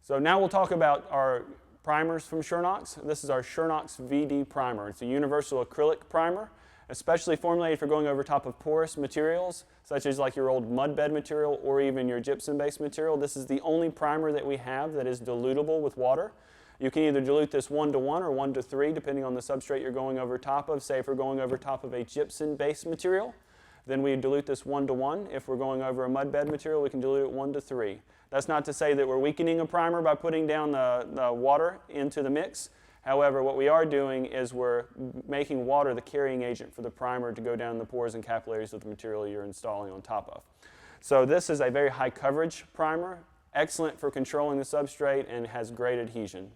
So now we'll talk about our primers from Schernox. This is our Schernox VD primer. It's a universal acrylic primer, especially formulated for going over top of porous materials, such as like your old mud bed material or even your gypsum-based material. This is the only primer that we have that is dilutable with water. You can either dilute this 1:1 or 1:3, depending on the substrate you're going over top of. Say if we're going over top of a gypsum-based material, then we dilute this 1:1. If we're going over a mud bed material, we can dilute it 1:3. That's not to say that we're weakening a primer by putting down the water into the mix. However, what we are doing is we're making water the carrying agent for the primer to go down the pores and capillaries of the material you're installing on top of. So this is a very high coverage primer, excellent for controlling the substrate and has great adhesion.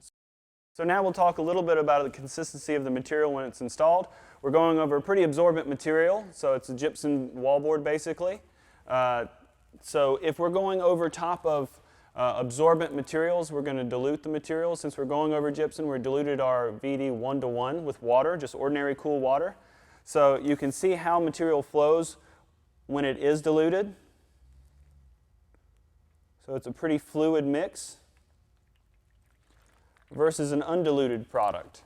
So now we'll talk a little bit about the consistency of the material when it's installed. We're going over a pretty absorbent material, so it's a gypsum wallboard basically. So if we're going over top of absorbent materials, we're going to dilute the material. Since we're going over gypsum, we diluted our VD 1:1 with water, just ordinary cool water. So you can see how material flows when it is diluted. So it's a pretty fluid mix versus an undiluted product.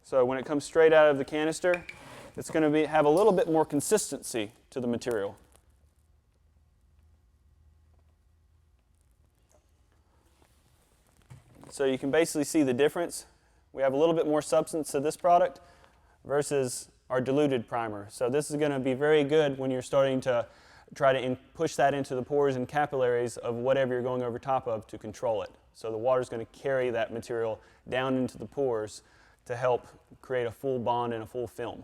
So when it comes straight out of the canister, it's going to have a little bit more consistency to the material. So you can basically see the difference. We have a little bit more substance to this product versus our diluted primer. So this is going to be very good when you're starting to try to push that into the pores and capillaries of whatever you're going over top of to control it. So the water is going to carry that material down into the pores to help create a full bond and a full film.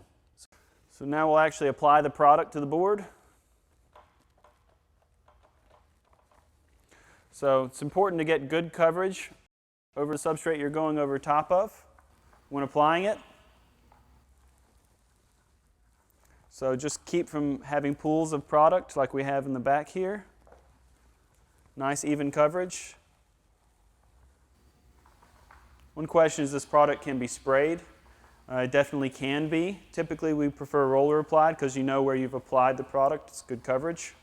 So now we'll actually apply the product to the board. So it's important to get good coverage over the substrate you're going over top of when applying it. So just keep from having pools of product like we have in the back here. Nice even coverage. One question is this product can be sprayed. It definitely can be. Typically we prefer roller applied because you know where you've applied the product. It's good coverage.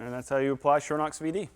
And that's how you apply Schernox VD.